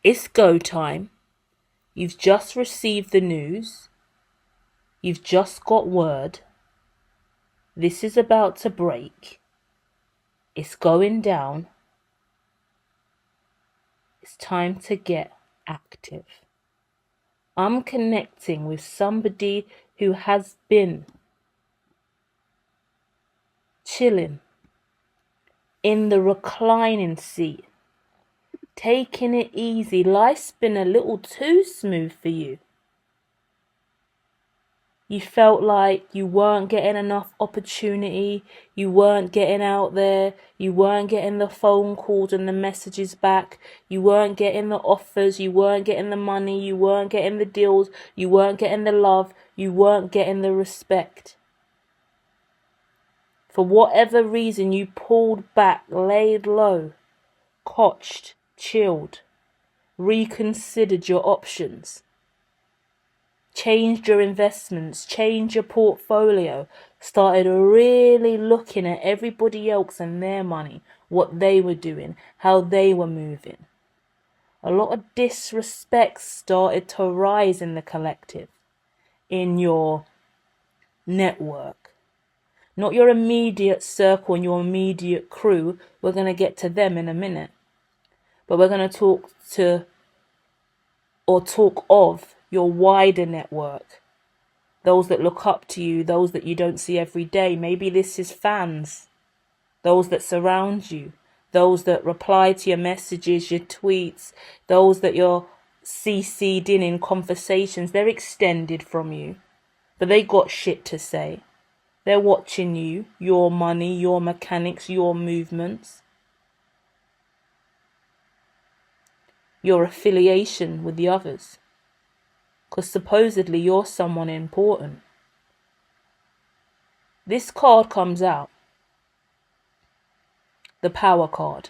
It's go time. You've just received the news. You've just got word. This is about to break. It's going down. It's time to get active. I'm connecting with somebody who has been chilling in the reclining seat, taking it easy. Life's been a little too smooth for you. You felt like you weren't getting enough opportunity, you weren't getting out there, you weren't getting the phone calls and the messages back, you weren't getting the offers, you weren't getting the money, you weren't getting the deals, you weren't getting the love, you weren't getting the respect. For whatever reason, you pulled back, laid low, cotched, chilled, reconsidered your options. Changed your investments, changed your portfolio, started really looking at everybody else and their money, what they were doing, how they were moving. A lot of disrespect started to rise in the collective, in your network. Not your immediate circle and your immediate crew. We're going to get to them in a minute. But we're going to talk of your wider network, those that look up to you, those that you don't see every day. Maybe this is fans, those that surround you, those that reply to your messages, your tweets, those that you're CC'd in conversations. They're extended from you, but they got shit to say. They're watching you, your money, your mechanics, your movements, your affiliation with the others. Because supposedly you're someone important. This card comes out. The Power card.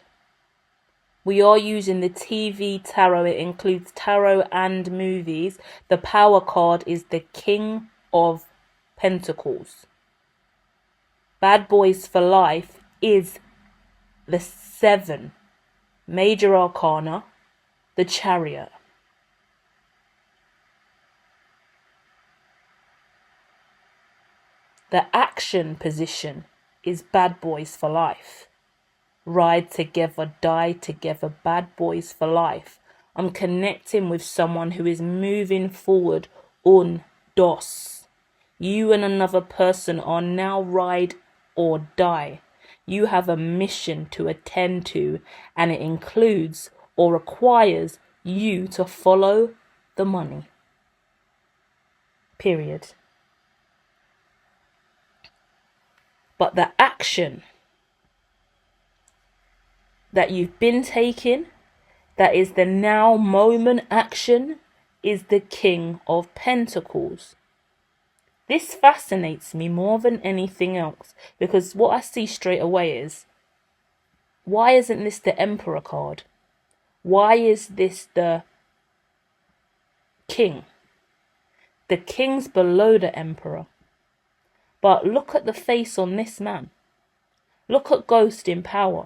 We are using the TV tarot. It includes tarot and movies. The Power card is the King of Pentacles. Bad Boys for Life is the 7 major arcana, the Chariot. The action position is Bad Boys for Life. Ride together, die together, Bad Boys for Life. I'm connecting with someone who is moving forward on dos. You and another person are now ride or die. You have a mission to attend to, and it includes or requires you to follow the money. Period. But the action that you've been taking, that is the now moment action, is the King of Pentacles. This fascinates me more than anything else, because what I see straight away is, why isn't this the Emperor card? Why is this the King? The King's below the Emperor. But look at the face on this man. Look at Ghost in Power.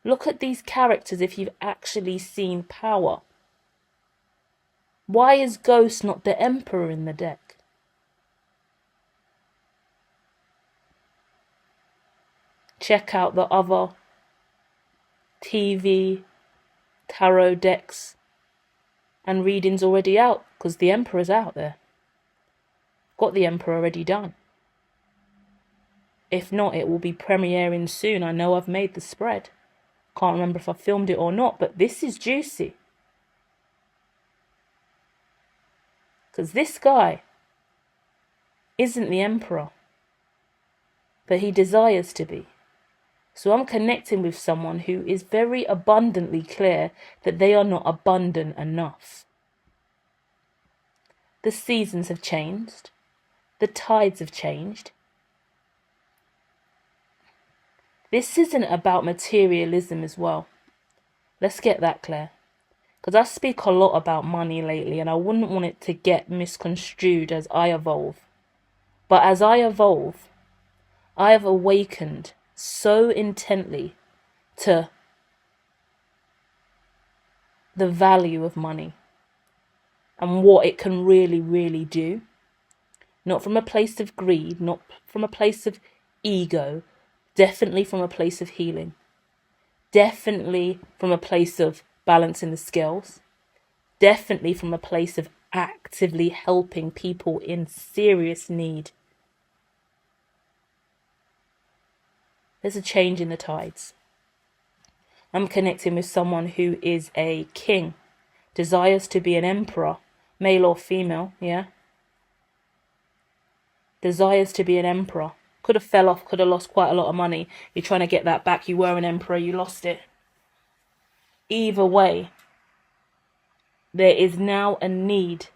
Look at these characters if you've actually seen Power. Why is Ghost not the Emperor in the deck? Check out the other TV tarot decks and readings already out, because the Emperor's out there. Got the Emperor already done. If not, it will be premiering soon. I know I've made the spread. Can't remember if I filmed it or not, but this is juicy. Because this guy isn't the Emperor, but he desires to be. So I'm connecting with someone who is very abundantly clear that they are not abundant enough. The seasons have changed. The tides have changed. This isn't about materialism as well. Let's get that clear. Because I speak a lot about money lately, and I wouldn't want it to get misconstrued as I evolve. But as I evolve, I have awakened so intently to the value of money and what it can really, really do. Not from a place of greed, not from a place of ego, definitely from a place of healing. Definitely from a place of balancing the scales. Definitely from a place of actively helping people in serious need. There's a change in the tides. I'm connecting with someone who is a king, desires to be an emperor, male or female, yeah? Desires to be an emperor. Could have fell off, could have lost quite a lot of money. You're trying to get that back. You were an emperor, you lost it. Either way, there is now a need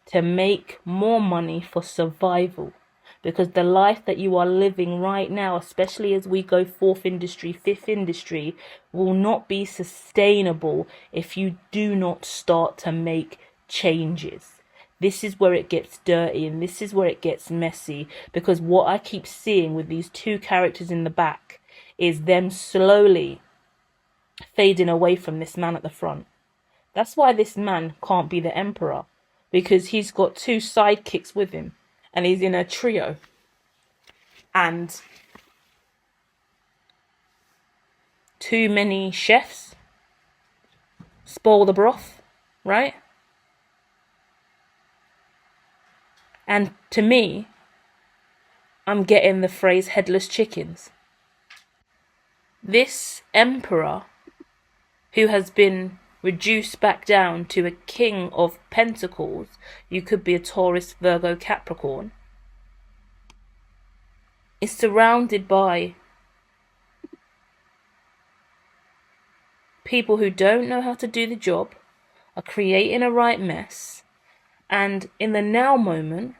to make more money for survival. Because the life that you are living right now, especially as we go fourth industry, fifth industry, will not be sustainable if you do not start to make changes. This is where it gets dirty and this is where it gets messy, because what I keep seeing with these two characters in the back is them slowly fading away from this man at the front. That's why this man can't be the emperor, because he's got two sidekicks with him and he's in a trio. And too many chefs spoil the broth, right? And to me, I'm getting the phrase headless chickens. This emperor, who has been reduced back down to a king of pentacles, you could be a Taurus, Virgo, Capricorn, is surrounded by people who don't know how to do the job, are creating a right mess, and in the now moment,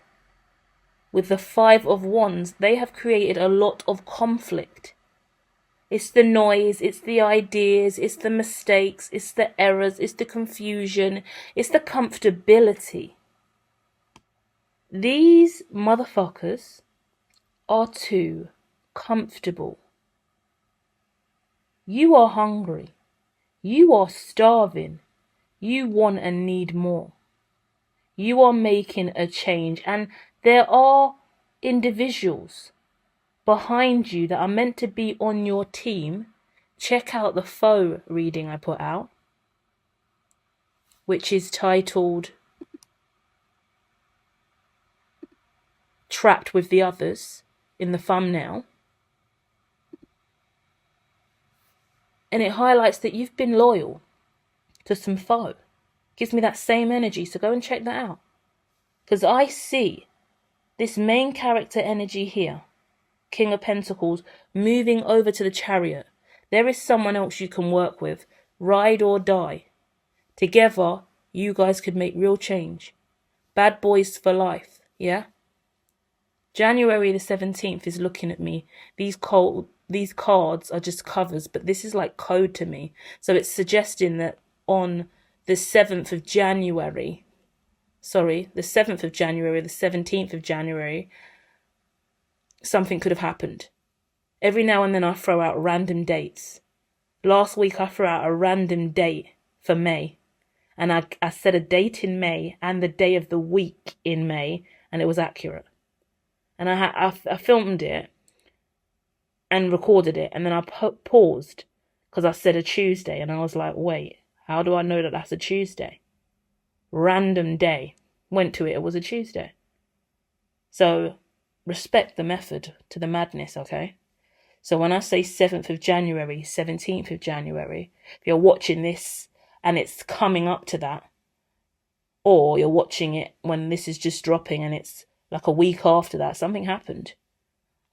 with the Five of Wands, they have created a lot of conflict. It's the noise, it's the ideas, it's the mistakes, it's the errors, it's the confusion, it's the comfortability. These motherfuckers are too comfortable. You are hungry. You are starving. You want and need more. You are making a change, and there are individuals behind you that are meant to be on your team. Check out the faux reading I put out, which is titled Trapped with the Others in the thumbnail. And it highlights that you've been loyal to some foe. Gives me that same energy, so go and check that out. Because I see this main character energy here, King of Pentacles, moving over to the Chariot. There is someone else you can work with, ride or die. Together, you guys could make real change. Bad boys for life, yeah? January the 17th is looking at me. These cards are just covers, but this is like code to me. So it's suggesting that on the 7th of January, the 7th of January, the 17th of January, something could have happened. Every now and then I throw out random dates. Last week I threw out a random date for May. And I said a date in May and the day of the week in May, and it was accurate. And I filmed it and recorded it, and then I paused because I said a Tuesday, and I was like, wait, how do I know that that's a Tuesday? Random day. Went to it, it was a Tuesday. So respect the method to the madness, okay? So when I say 7th of January, 17th of January, if you're watching this and it's coming up to that, or you're watching it when this is just dropping and it's like a week after that, something happened.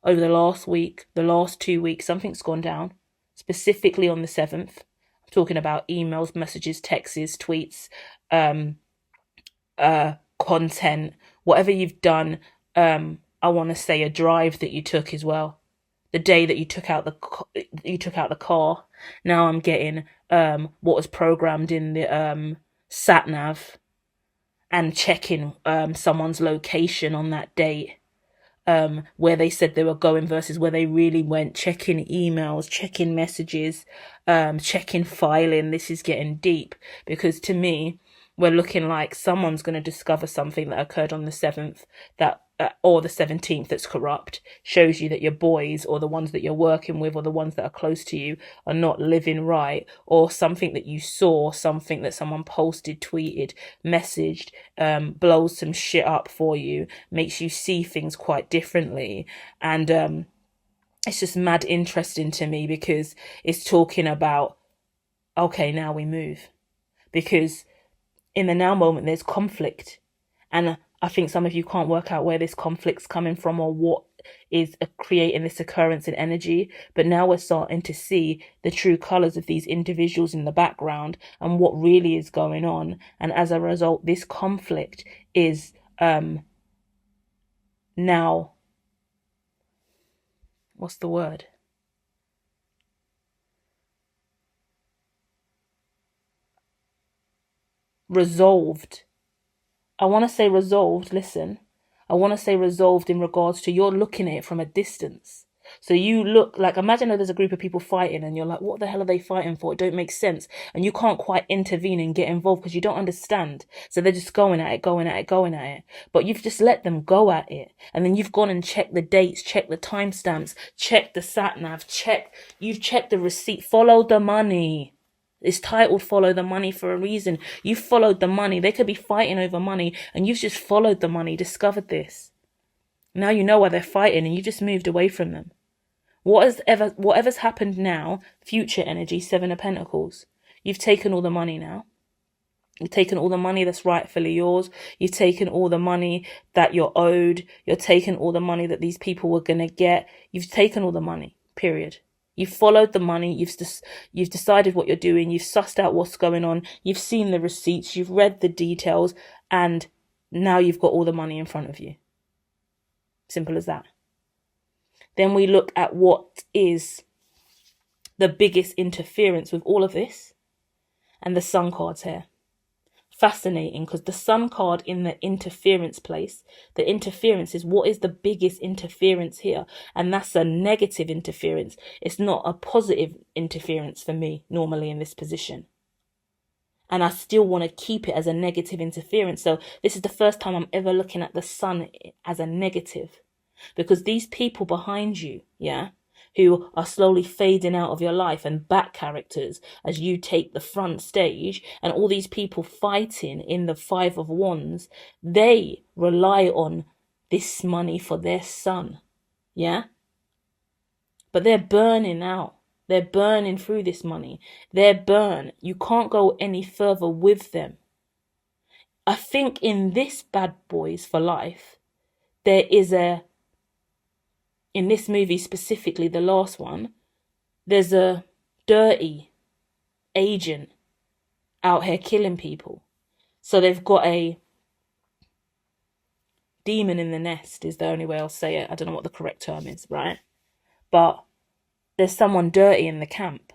Over the last week, the last 2 weeks, something's gone down. Specifically on the 7th. I'm talking about emails, messages, texts, tweets, content, whatever you've done. I want to say a drive that you took as well. The day that you took out the car. Now I'm getting what was programmed in the sat nav, and checking someone's location on that date. where they said they were going versus where they really went, checking emails, checking messages, checking filing. This is getting deep, because to me, we're looking like someone's going to discover something that occurred on the 7th that or the 17th that's corrupt. Shows you that your boys, or the ones that you're working with, or the ones that are close to you, are not living right, or something that you saw, something that someone posted, tweeted, messaged, blows some shit up for you, makes you see things quite differently. And it's just mad interesting to me, because it's talking about, okay, now we move. Because in the now moment, there's conflict. And I think some of you can't work out where this conflict's coming from, or what is creating this occurrence in energy. But now we're starting to see the true colors of these individuals in the background and what really is going on. And as a result, this conflict is now, what's the word? Resolved. I want to say resolved, listen. I want to say resolved in regards to, you're looking at it from a distance. So you look like, imagine there's a group of people fighting and you're like, what the hell are they fighting for? It don't make sense. And you can't quite intervene and get involved because you don't understand. So they're just going at it. But you've just let them go at it. And then you've gone and checked the dates, checked the timestamps, checked the sat-nav, you've checked the receipt, followed the money. It's titled Follow the Money for a reason. You followed the money. They could be fighting over money and you've just followed the money, discovered this. Now you know why they're fighting and you just moved away from them. Whatever's happened now, future energy, 7 of Pentacles. You've taken all the money now. You've taken all the money that's rightfully yours. You've taken all the money that you're owed. You're taking all the money that these people were going to get. You've taken all the money, period. You've followed the money. You've decided what you're doing. You've sussed out what's going on. You've seen the receipts. You've read the details. And now you've got all the money in front of you. Simple as that. Then we look at what is the biggest interference with all of this. And the Sun card's here. Fascinating, because the Sun card in the interference place, the interference is, what is the biggest interference here? And that's a negative interference. It's not a positive interference for me normally in this position. And I still want to keep it as a negative interference. So this is the first time I'm ever looking at the Sun as a negative, because these people behind you, yeah, who are slowly fading out of your life, and back characters as you take the front stage, and all these people fighting in the 5 of Wands, they rely on this money for their son, yeah? But they're burning out. They're burning through this money. They're burned. You can't go any further with them. I think in this Bad Boys for Life, there is in this movie specifically, the last one, there's a dirty agent out here killing people. So they've got a demon in the nest, is the only way I'll say it. I don't know what the correct term is, right? But there's someone dirty in the camp.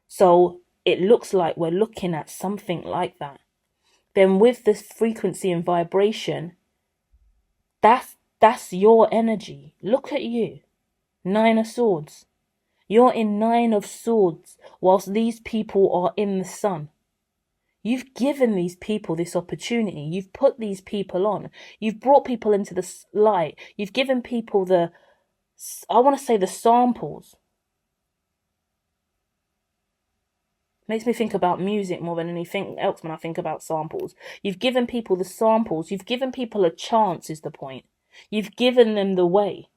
So it looks like we're looking at something like that. Then with this frequency and vibration, that's your energy. Look at you. 9 of Swords. You're in 9 of Swords whilst these people are in the Sun. You've given these people this opportunity. You've put these people on. You've brought people into the light. You've given people the samples. Makes me think about music more than anything else when I think about samples. You've given people the samples. You've given people a chance, is the point. You've given them the way.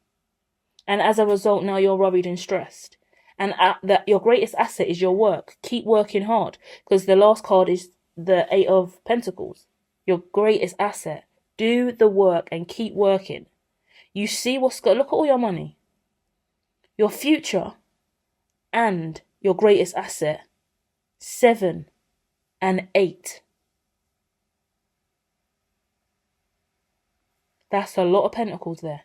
And as a result, now you're worried and stressed. And that your greatest asset is your work. Keep working hard. Because the last card is the 8 of Pentacles. Your greatest asset. Do the work and keep working. You see what's got. Look at all your money. Your future and your greatest asset. 7 and 8. That's a lot of pentacles there.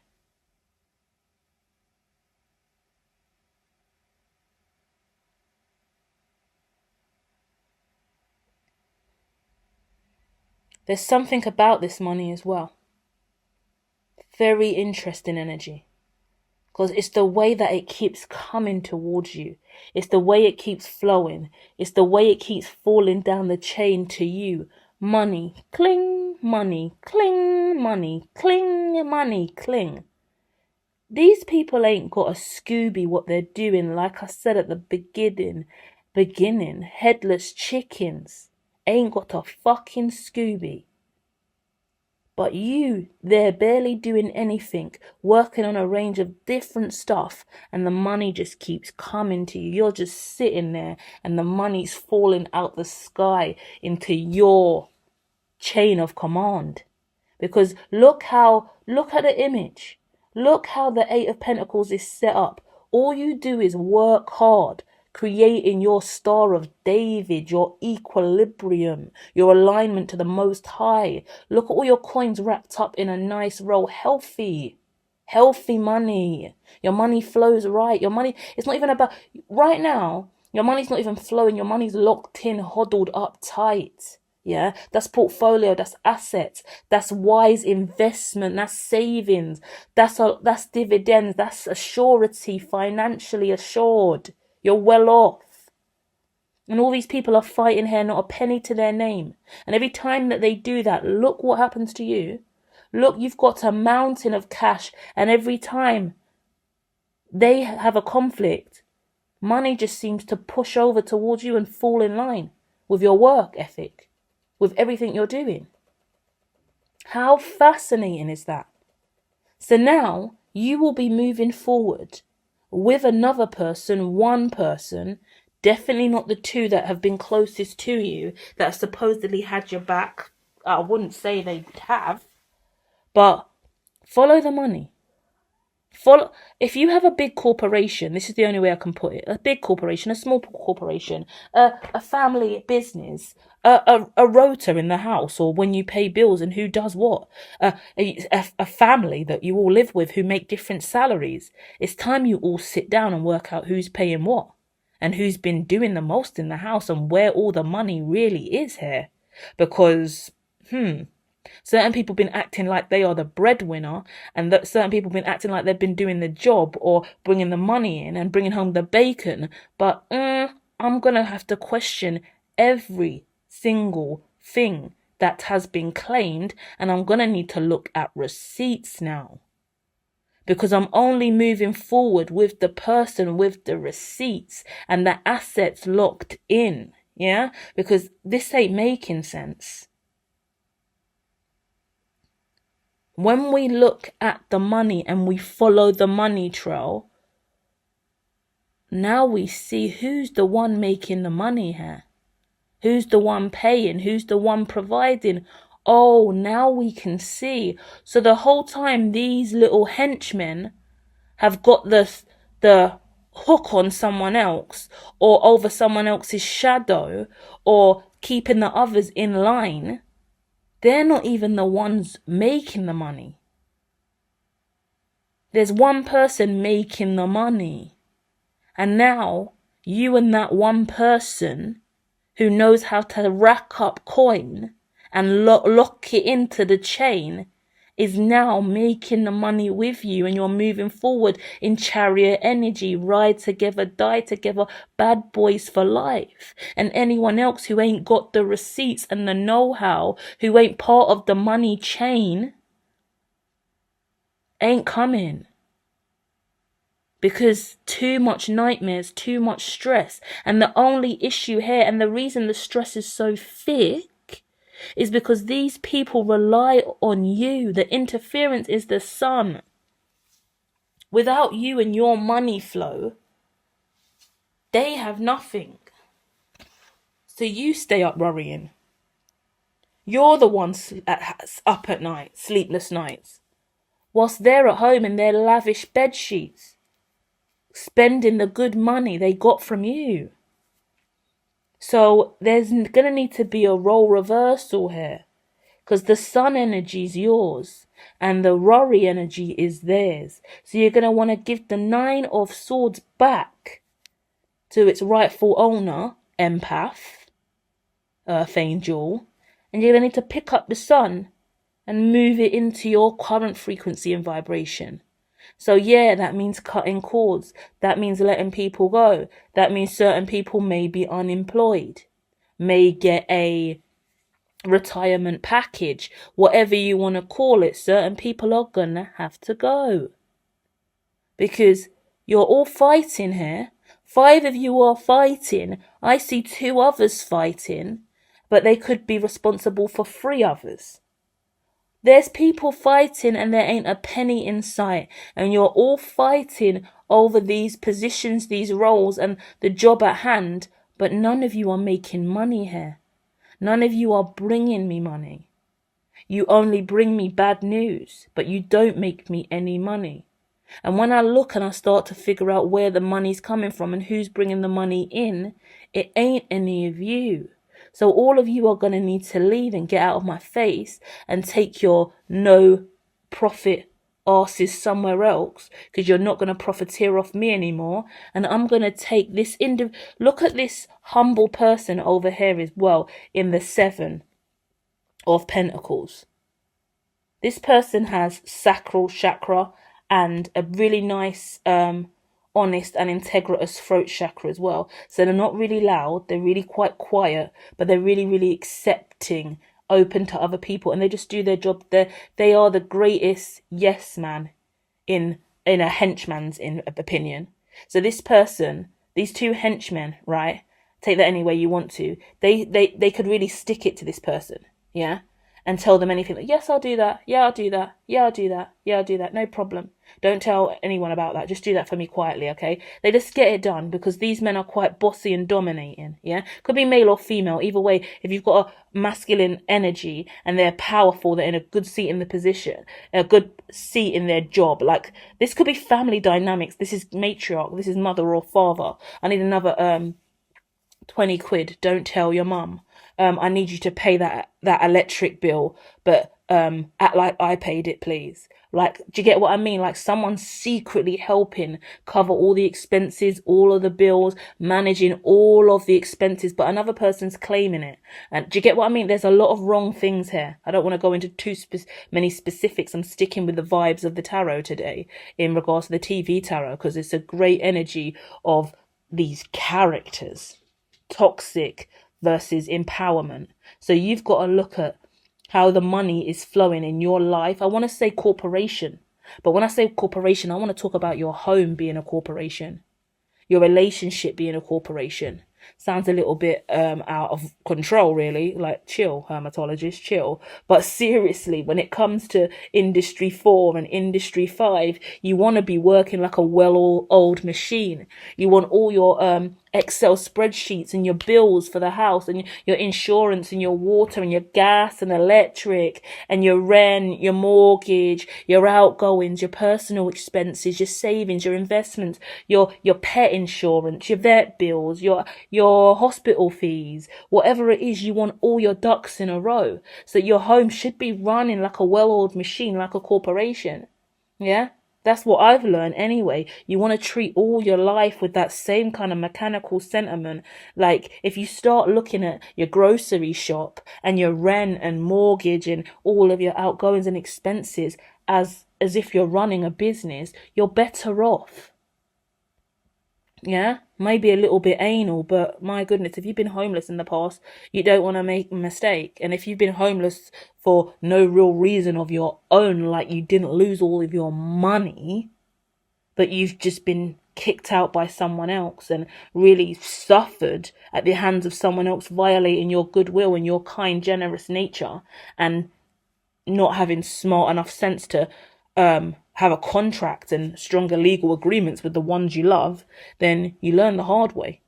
There's something about this money as well. very interesting energy. Because it's the way that it keeps coming towards you. It's the way it keeps flowing. It's the way it keeps falling down the chain to you. Money, cling, money, cling, money, cling, money, cling. These people ain't got a Scooby what they're doing. Like I said at the beginning, headless chickens ain't got a fucking Scooby. But you, they're barely doing anything, working on a range of different stuff, and the money just keeps coming to you. You're just sitting there, and the money's falling out the sky into your chain of command. Because look at the image. Look how the Eight of Pentacles is set up. All you do is work hard, creating your Star of David, your equilibrium, your alignment to the Most High. Look at all your coins wrapped up in a nice roll. Healthy money. Your money flows right. Your money, it's not even about, right now, your money's not even flowing. Your money's locked in, huddled up tight. Yeah, that's portfolio, that's assets, that's wise investment, that's savings, that's dividends, that's a surety, financially assured. You're well off. And all these people are fighting here, not a penny to their name. And every time that they do that, look what happens to you. Look, you've got a mountain of cash, and every time they have a conflict, money just seems to push over towards you and fall in line with your work ethic, with everything you're doing. How fascinating is that? So now you will be moving forward with another person, one person, definitely not the two that have been closest to you, that have supposedly had your back. I wouldn't say they have, but follow the money. If you have a big corporation, this is the only way I can put it, a big corporation, a small corporation, a family business, a rota in the house, or when you pay bills and who does what, a family that you all live with who make different salaries. It's time you all sit down and work out who's paying what and who's been doing the most in the house and where all the money really is here. Because, certain people been acting like they are the breadwinner, and that certain people been acting like they've been doing the job or bringing the money in and bringing home the bacon. But I'm going to have to question every single thing that has been claimed, and I'm going to need to look at receipts now. Because I'm only moving forward with the person with the receipts and the assets locked in. Yeah? Because this ain't making sense. When we look at the money and we follow the money trail, now we see who's the one making the money here. Who's the one paying? Who's the one providing? Oh, now we can see. So the whole time these little henchmen have got the hook on someone else, or over someone else's shadow, or keeping the others in line, they're not even the ones making the money. There's one person making the money. And now you and that one person who knows how to rack up coin and lock it into the chain is now making the money with you, and you're moving forward in chariot energy, ride together, die together, bad boys for life. And anyone else who ain't got the receipts and the know-how, who ain't part of the money chain, ain't coming. Because too much nightmares, too much stress. And the only issue here, and the reason the stress is so thick, is because these people rely on you. The interference is the sun. Without you and your money flow, they have nothing. So you stay up worrying. You're the one up at night, sleepless nights, whilst they're at home in their lavish bed sheets, spending the good money they got from you. So there's going to need to be a role reversal here, because the sun energy is yours and the Rory energy is theirs. So you're going to want to give the 9 of Swords back to its rightful owner, empath, Earth Angel, and you're going to need to pick up the sun and move it into your current frequency and vibration. So yeah, that means cutting cords. That means letting people go. That means certain people may be unemployed, may get a retirement package, whatever you want to call it. Certain people are gonna have to go. Because you're all fighting here. 5 of you are fighting. I see 2 others fighting, but they could be responsible for 3 others. There's people fighting and there ain't a penny in sight. And you're all fighting over these positions, these roles and the job at hand. But none of you are making money here. None of you are bringing me money. You only bring me bad news, but you don't make me any money. And when I look and I start to figure out where the money's coming from and who's bringing the money in, it ain't any of you. So all of you are going to need to leave and get out of my face and take your no profit asses somewhere else, because you're not going to profiteer off me anymore. And I'm going to take this look at this humble person over here as well in the 7 of Pentacles. This person has sacral chakra and a really nice honest and integritous throat chakra as well. So they're not really loud, they're really quite quiet, but they're really, really accepting, open to other people, and they just do their job. They are the greatest yes man in a henchman's opinion. So this person, these 2 henchmen, right? Take that any way you want to. They could really stick it to this person, yeah? And tell them anything like, yes, I'll do that. Yeah, I'll do that. Yeah, I'll do that. Yeah, I'll do that. No problem. Don't tell anyone about that. Just do that for me quietly, okay? They just get it done because these men are quite bossy and dominating, yeah? Could be male or female. Either way, if you've got a masculine energy and they're powerful, they're in a good seat in the position, a good seat in their job. Like, this could be family dynamics. This is matriarch. This is mother or father. I need another 20 quid. Don't tell your mum. I need you to pay that electric bill, but act like I paid it, please. Like, do you get what I mean? Like, someone's secretly helping cover all the expenses, all of the bills, managing all of the expenses, but another person's claiming it. And do you get what I mean? There's a lot of wrong things here. I don't want to go into too many specifics. I'm sticking with the vibes of the tarot today in regards to the TV tarot, because it's a great energy of these characters, toxic versus empowerment. So you've got to look at how the money is flowing in your life. I want to say corporation, but when I say corporation, I want to talk about your home being a corporation, your relationship being a corporation. Sounds a little bit out of control, really. Like, chill, hermatologist, chill. But seriously, when it comes to industry 4 and industry 5, you want to be working like a well-oiled machine. You want all your Excel spreadsheets and your bills for the house and your insurance and your water and your gas and electric and your rent, your mortgage, your outgoings, your personal expenses, your savings, your investments, your pet insurance, your vet bills, your hospital fees, whatever it is. You want all your ducks in a row. So your home should be running like a well-oiled machine, like a corporation. Yeah? That's what I've learned anyway. You want to treat all your life with that same kind of mechanical sentiment. Like, if you start looking at your grocery shop and your rent and mortgage and all of your outgoings and expenses as if you're running a business, you're better off. Yeah, maybe a little bit anal, but my goodness, if you've been homeless in the past, you don't want to make a mistake. And if you've been homeless for no real reason of your own, like you didn't lose all of your money, but you've just been kicked out by someone else and really suffered at the hands of someone else, violating your goodwill and your kind, generous nature, and not having smart enough sense to have a contract and stronger legal agreements with the ones you love, then you learn the hard way.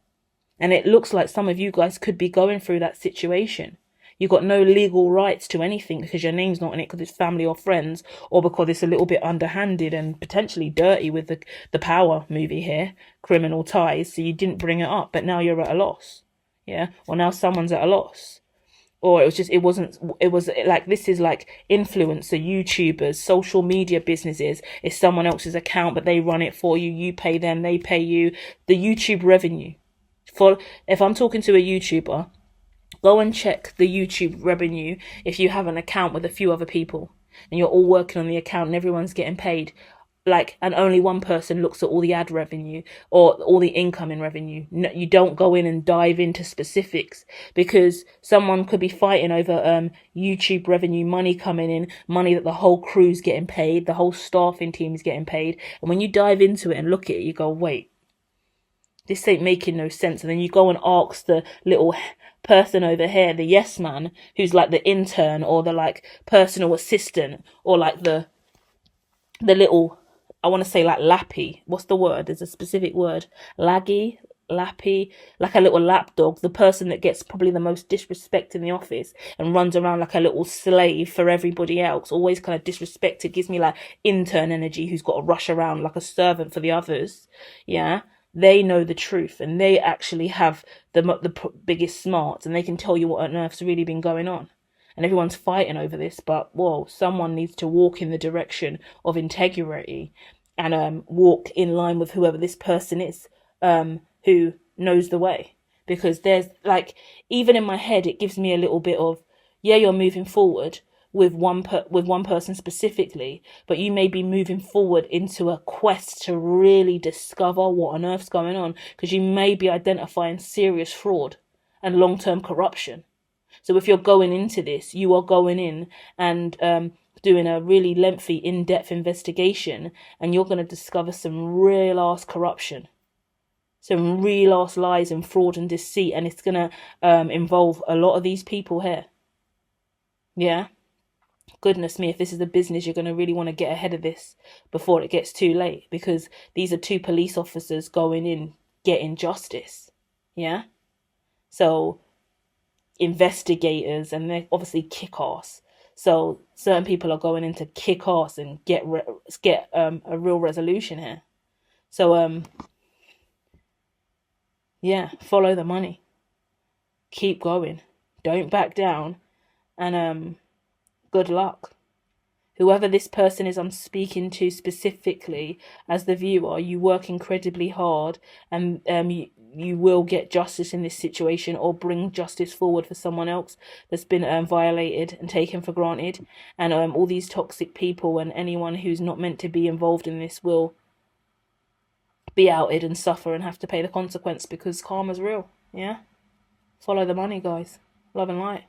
And it looks like some of you guys could be going through that situation. You've got no legal rights to anything because your name's not in it, because it's family or friends, or because it's a little bit underhanded and potentially dirty with the Power movie here, Criminal Ties. So you didn't bring it up, but now you're at a loss. Yeah, or now someone's at a loss. Or it was like, this is like influencer, YouTubers, social media businesses. It's someone else's account, but they run it for you. You pay them, they pay you. The YouTube revenue. If I'm talking to a YouTuber, Go and check the YouTube revenue if you have an account with a few other people and you're all working on the account and everyone's getting paid. Like, and only one person looks at all the ad revenue or all the incoming revenue. No, you don't go in and dive into specifics, because someone could be fighting over YouTube revenue, money coming in, money that the whole crew's getting paid, the whole staffing team is getting paid. And when you dive into it and look at it, you go, wait, this ain't making no sense. And then you go and ask the little person over here, the yes man, who's like the intern or the like personal assistant, or like the little, I want to say like lappy. What's the word? There's a specific word. Laggy, lappy, like a little lapdog. The person that gets probably the most disrespect in the office and runs around like a little slave for everybody else. Always kind of disrespected. Gives me like intern energy, who's got to rush around like a servant for the others. Yeah. They know the truth, and they actually have the biggest smarts, and they can tell you what on earth's really been going on. And everyone's fighting over this, but whoa, someone needs to walk in the direction of integrity and walk in line with whoever this person is, who knows the way. Because there's like, even in my head, it gives me a little bit of, yeah, you're moving forward with one person specifically, but you may be moving forward into a quest to really discover what on earth's going on, because you may be identifying serious fraud and long-term corruption. So if you're going into this, you are going in and doing a really lengthy, in-depth investigation, and you're going to discover some real-ass corruption, some real-ass lies and fraud and deceit, and it's going to involve a lot of these people here. Yeah? Goodness me, if this is a business, you're going to really want to get ahead of this before it gets too late, because these are 2 police officers going in, getting justice. Yeah? So investigators, and they're obviously kick-ass. So certain people are going in to kick ass and get a real resolution here. So yeah, follow the money. Keep going. Don't back down. And good luck. Whoever this person is I'm speaking to specifically as the viewer, you work incredibly hard, and you will get justice in this situation, or bring justice forward for someone else that's been violated and taken for granted. And all these toxic people and anyone who's not meant to be involved in this will be outed and suffer and have to pay the consequence, because karma's real. Yeah? Follow the money, guys. Love and light.